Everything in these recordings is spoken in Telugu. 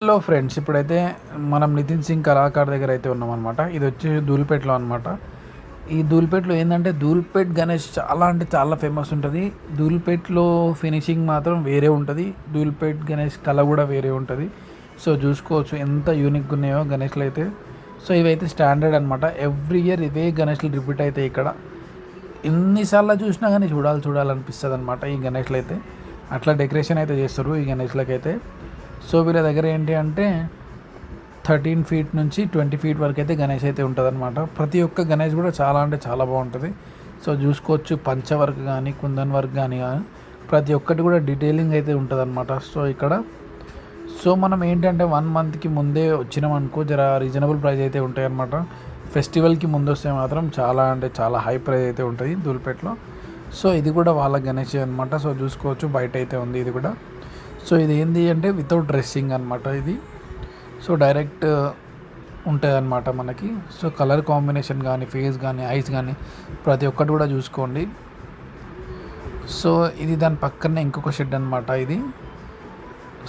హలో ఫ్రెండ్స్, ఇప్పుడైతే మనం నితిన్ సింగ్ కళాకార్ దగ్గర అయితే ఉన్నామన్నమాట. ఇది వచ్చి ధూల్పేటలో అనమాట. ఈ ధూల్పేటలో ఏంటంటే ధూల్పేట్ గణేష్ చాలా అంటే చాలా ఫేమస్ ఉంటుంది. ధూల్పేట్లో ఫినిషింగ్ మాత్రం వేరే ఉంటుంది. ధూల్పేట్ గణేష్ కళ కూడా వేరే ఉంటుంది. సో చూసుకోవచ్చు ఎంత యూనిక్గా ఉన్నాయో గణేష్లు అయితే. సో ఇవైతే స్టాండర్డ్ అనమాట. ఎవ్రీ ఇయర్ ఇవే గణేష్లు రిపీట్ అవుతాయి ఇక్కడ. ఎన్నిసార్లు చూసినా కానీ చూడాలనిపిస్తుంది అనమాట ఈ గణేష్లు అయితే. అట్లా డెకరేషన్ అయితే చేస్తారు ఈ గణేష్లకైతే. సో వీళ్ళ దగ్గర ఏంటి అంటే 13 ఫీట్ నుంచి 20 ఫీట్ వరకు అయితే గణేష్ అయితే ఉంటుంది అనమాట. ప్రతి ఒక్క గణేష్ కూడా చాలా అంటే చాలా బాగుంటుంది. సో చూసుకోవచ్చు పంచ వర్క్ కానీ కుందన్ వర్క్ కానీ ప్రతి ఒక్కటి కూడా డీటెయిలింగ్ అయితే ఉంటుంది అనమాట. సో ఇక్కడ సో మనం ఏంటంటే 1 మంత్కి ముందే వచ్చినామనుకో జర రీజనబుల్ ప్రైస్ అయితే ఉంటాయి అనమాట. ఫెస్టివల్కి ముందు వస్తే మాత్రం చాలా అంటే చాలా హై ప్రైస్ అయితే ఉంటుంది ధూల్పేట్లో. సో ఇది కూడా వాళ్ళ గణేష్ అనమాట. సో చూసుకోవచ్చు బయట అయితే ఉంది ఇది కూడా. సో ఇది ఏంటి అంటే వితౌట్ డ్రెస్సింగ్ అనమాట ఇది. సో డైరెక్ట్ ఉంటుంది అనమాట మనకి. సో కలర్ కాంబినేషన్ కానీ ఫేస్ కానీ ఐస్ కానీ ప్రతి ఒక్కటి కూడా చూసుకోండి. సో ఇది దాని పక్కనే ఇంకొక షెడ్ అనమాట ఇది.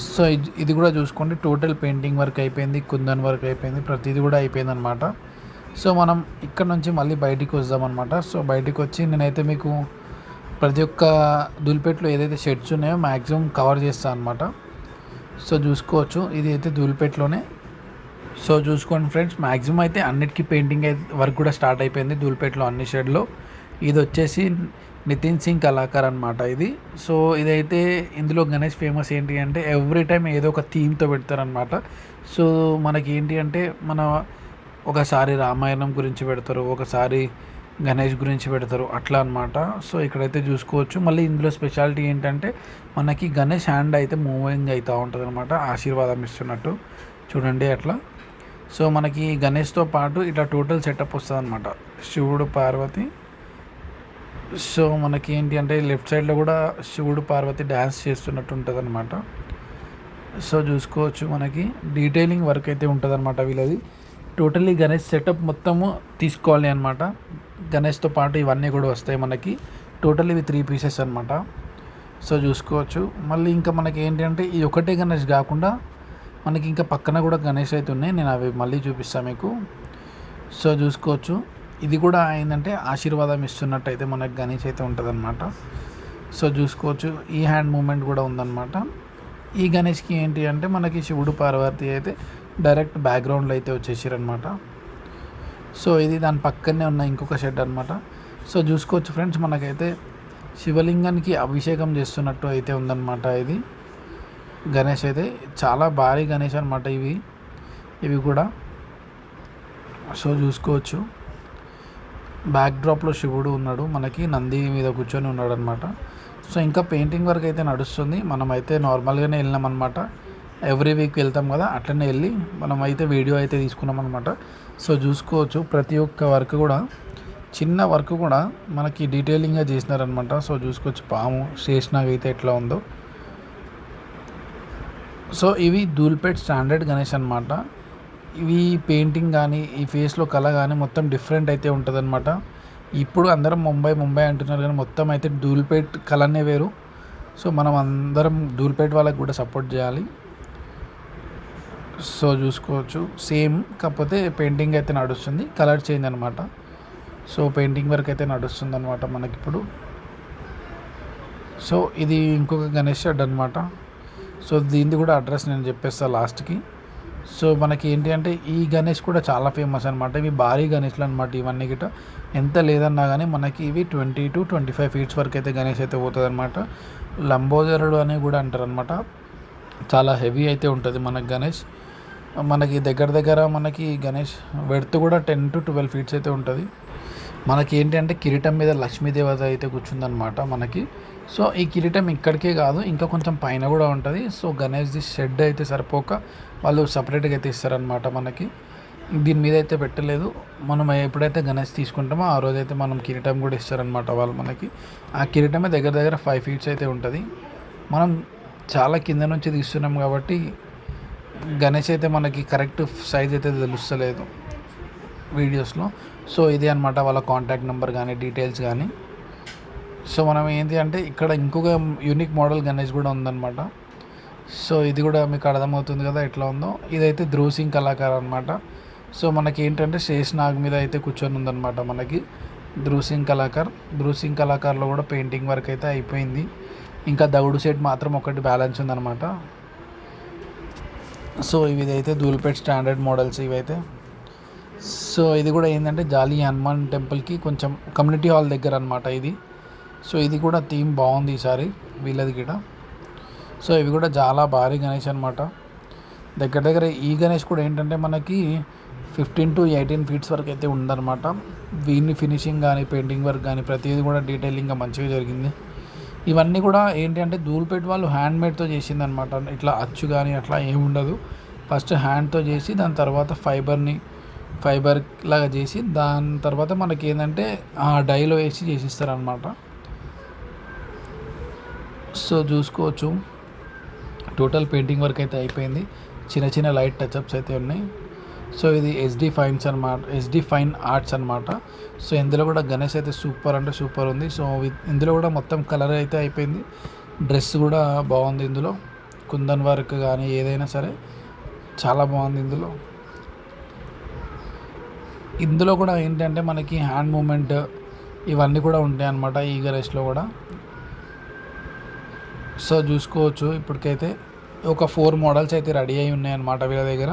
సో ఇది కూడా చూసుకోండి. టోటల్ పెయింటింగ్ వర్క్ అయిపోయింది, కుందన్ వర్క్ అయిపోయింది, ప్రతిదీ కూడా అయిపోయింది అనమాట. సో మనం ఇక్కడ నుంచి మళ్ళీ బయటికి వద్దామన్నమాట. సో బయటికి వచ్చి నేనైతే మీకు ప్రతి ఒక్క ధూల్పేట్లో ఏదైతే షెడ్స్ ఉన్నాయో మ్యాక్సిమం కవర్ చేస్తాను అనమాట. సో చూసుకోవచ్చు ఇది అయితే ధూల్పేట్లోనే. సో చూసుకోండి ఫ్రెండ్స్, మ్యాక్సిమం అయితే అన్నిటికీ పెయింటింగ్ అయితే వర్క్ కూడా స్టార్ట్ అయిపోయింది ధూల్పేట్లో అన్ని షెడ్లో. ఇది వచ్చేసి నితిన్ సింగ్ కళాకార్ అనమాట ఇది. సో ఇదైతే ఇందులో గణేష్ ఫేమస్ ఏంటి అంటే ఎవ్రీ టైం ఏదో ఒక థీమ్తో పెడతారనమాట. సో మనకి ఏంటి అంటే ఒకసారి రామాయణం గురించి పెడతారు, ఒకసారి గణేష్ గురించి పెడతారు, అట్లా అనమాట. సో ఇక్కడైతే చూసుకోవచ్చు. మళ్ళీ ఇందులో స్పెషాలిటీ ఏంటంటే మనకి గణేష్ హ్యాండ్ అయితే మూవింగ్ అవుతూ ఉంటుంది అనమాట, ఆశీర్వాదం ఇస్తున్నట్టు చూడండి అట్లా. సో మనకి గణేష్తో పాటు ఇట్లా టోటల్ సెటప్ వస్తుంది అనమాట, శివుడు పార్వతి. సో మనకి ఏంటి అంటే లెఫ్ట్ సైడ్లో కూడా శివుడు పార్వతి డ్యాన్స్ చేస్తున్నట్టు ఉంటుంది అనమాట. సో చూసుకోవచ్చు మనకి డీటెయిలింగ్ వర్క్ అయితే ఉంటుంది అనమాట వీళ్ళది. టోటల్లీ గణేష్ సెటప్ మొత్తము తీసుకోవాలి అనమాట. గణేష్తో పాటు ఇవన్నీ కూడా వస్తాయి మనకి. టోటల్ ఇవి 3 పీసెస్ అనమాట. సో చూసుకోవచ్చు. మళ్ళీ ఇంకా మనకి ఏంటి అంటే ఈ ఒకటే గణేష్ కాకుండా మనకి ఇంకా పక్కన కూడా గణేష్ అయితే ఉన్నాయి, నేను అవి మళ్ళీ చూపిస్తాను మీకు. సో చూసుకోవచ్చు ఇది కూడా ఏంటంటే ఆశీర్వాదం ఇస్తున్నట్టు అయితే మనకి గణేష్ అయితే ఉంటుంది అనమాట. సో చూసుకోవచ్చు ఈ హ్యాండ్ మూమెంట్ కూడా ఉందన్నమాట. ఈ గణేష్కి ఏంటి అంటే మనకి శివుడు పార్వతి అయితే డైరెక్ట్ బ్యాక్గ్రౌండ్లో అయితే వచ్చేసారనమాట. సో ఇది దాని పక్కనే ఉన్న ఇంకొక షెడ్ అనమాట. సో చూసుకోవచ్చు ఫ్రెండ్స్, మనకైతే శివలింగానికి అభిషేకం చేస్తున్నట్టు అయితే ఉందన్నమాట ఇది గణేష్ అయితే. చాలా భారీ గణేష్ అనమాట ఇవి కూడా. సో చూసుకోవచ్చు బ్యాక్ డ్రాప్లో శివుడు ఉన్నాడు, మనకి నంది మీద కూర్చొని ఉన్నాడు అనమాట. సో ఇంకా పెయింటింగ్ వర్క్ అయితే నడుస్తుంది. మనమైతే నార్మల్గానే వెళ్ళినాం అనమాట. ఎవ్రీ వీక్ వెళ్తాం కదా, అట్లనే వెళ్ళి మనమైతే వీడియో అయితే తీసుకున్నాం అనమాట. సో చూసుకోవచ్చు ప్రతి ఒక్క వర్క్ కూడా, చిన్న వర్క్ కూడా మనకి డీటెయిలింగ్గా చేసినారనమాట. సో చూసుకోవచ్చు పాము శేషనాగ్ అయితే ఎట్లా ఉందో. సో ఇవి ధూల్పేట్ స్టాండర్డ్ గణేష్ అనమాట. ఇవి పెయింటింగ్ కానీ ఈ ఫేస్లో కళ కానీ మొత్తం డిఫరెంట్ అయితే ఉంటుంది అనమాట. ఇప్పుడు అందరం ముంబై అంటున్నారు కానీ మొత్తం అయితే ధూల్పేట్ కళనే వేరు. సో మనం అందరం ధూల్పేట్ వాళ్ళకి కూడా సపోర్ట్ చేయాలి. సో చూసుకోవచ్చు సేమ్, కాకపోతే పెయింటింగ్ అయితే నడుస్తుంది, కలర్ చేంజ్ అనమాట. సో పెయింటింగ్ వర్క్ అయితే నడుస్తుంది అనమాట మనకిప్పుడు. సో ఇది ఇంకొక గణేష్ షెడ్ అనమాట. సో దీనిది కూడా అడ్రస్ నేను చెప్పేస్తాను లాస్ట్కి. సో మనకి ఏంటి అంటే ఈ గణేష్ కూడా చాలా ఫేమస్ అనమాట. ఇవి భారీ గణేష్లు అనమాట ఇవన్నీ గిట. ఎంత లేదన్నా కానీ మనకి ఇవి 20 to 25 ఫీట్స్ వరకు అయితే గణేష్ అయితే పోతుంది అనమాట. లంబోదరుడు అని కూడా అంటారు అనమాట. చాలా హెవీ అయితే ఉంటుంది మనకి గణేష్. మనకి దగ్గర మనకి గణేష్ వెడ్త్ కూడా 10 to 12 ఫీట్స్ అయితే ఉంటుంది. మనకి ఏంటి అంటే కిరీటం మీద లక్ష్మీదేవత అయితే కూర్చుందనమాట మనకి. సో ఈ కిరీటం ఇక్కడికే కాదు, ఇంకా కొంచెం పైన కూడా ఉంటుంది. సో గణేష్ది షెడ్ అయితే సరిపోక వాళ్ళు సపరేట్గా అయితే ఇస్తారనమాట మనకి. దీని మీద అయితే పెట్టలేదు. మనం ఎప్పుడైతే గణేష్ తీసుకుంటామో ఆ రోజైతే మనం కిరీటం కూడా ఇస్తారనమాట వాళ్ళు మనకి. ఆ కిరీటమే దగ్గర 5 ఫీట్స్ అయితే ఉంటుంది. మనం చాలా కింద నుంచి తీస్తున్నాం కాబట్టి గణేష్ అయితే మనకి కరెక్ట్ సైజ్ అయితే తెలుస్తలేదు వీడియోస్లో. సో ఇది అనమాట వాళ్ళ కాంటాక్ట్ నెంబర్ కానీ డీటెయిల్స్ కానీ. సో మనం ఏంటి అంటే ఇక్కడ ఇంకొక యూనిక్ మోడల్ గణేష్ కూడా ఉందన్నమాట. సో ఇది కూడా మీకు అర్థమవుతుంది కదా ఎట్లా ఉందో. ఇదైతే ధ్రువ్ సింగ్ కళాకార్ అనమాట. సో మనకి ఏంటంటే శేషనాగ్ మీద అయితే కూర్చొని ఉందన్నమాట మనకి ధ్రువ్ సింగ్ కళాకార్. ధ్రువ్ సింగ్ కళాకార్లో కూడా పెయింటింగ్ వర్క్ అయితే అయిపోయింది. ఇంకా దౌడు సెట్ మాత్రం ఒకటి బ్యాలెన్స్ ఉందన్నమాట. సో ఇదైతే ధూల్పేట్ స్టాండర్డ్ మోడల్స్ ఇవైతే. సో ఇది కూడా ఏంటంటే జాలి హనుమాన్ టెంపుల్కి కొంచెం కమ్యూనిటీ హాల్ దగ్గర అనమాట ఇది. సో ఇది కూడా థీమ్ బాగుంది ఈసారి వీళ్ళది కూడా. సో ఇవి కూడా చాలా భారీ గణేష్ అనమాట. దగ్గర దగ్గర ఈ గణేష్ కూడా ఏంటంటే మనకి 15 to 18 ఫీట్స్ వరకు అయితే ఉందన్నమాట. వీని ఫినిషింగ్ కానీ పెయింటింగ్ వర్క్ కానీ ప్రతిదీ కూడా డీటెయిలింగ్గా మంచిగా జరిగింది. ఇవన్నీ కూడా ఏంటి అంటే ధూల్పేట్ వాళ్ళు హ్యాండ్మేడ్తో చేసింది అనమాట. ఇట్లా అచ్చు కానీ అట్లా ఏమి ఉండదు. ఫస్ట్ హ్యాండ్తో చేసి దాని తర్వాత ఫైబర్ లాగా చేసి దాని తర్వాత మనకి ఏంటంటే ఆ డైలో వేసి చేసిస్తారనమాట. సో చూసుకోవచ్చు టోటల్ పెయింటింగ్ వర్క్ అయితే అయిపోయింది. చిన్న చిన్న లైట్ టచ్అప్స్ అయితే ఉన్నాయి. సో ఇది ఎస్డి ఫైన్ ఆర్ట్స్ అనమాట. సో ఇందులో కూడా గణేష్ అయితే సూపర్ అంటే సూపర్ ఉంది. సో ఇందులో కూడా మొత్తం కలర్ అయితే అయిపోయింది. డ్రెస్ కూడా బాగుంది. ఇందులో కుందన్ వర్క్ కానీ ఏదైనా సరే చాలా బాగుంది. ఇందులో కూడా ఏంటంటే మనకి హ్యాండ్ మూమెంట్ ఇవన్నీ కూడా ఉంటాయి అన్నమాట ఈ గణేష్లో కూడా. సో చూసుకోవచ్చు ఇప్పటికైతే ఒక 4 మోడల్స్ అయితే రెడీ అయి ఉన్నాయన్నమాట వీళ్ళ దగ్గర.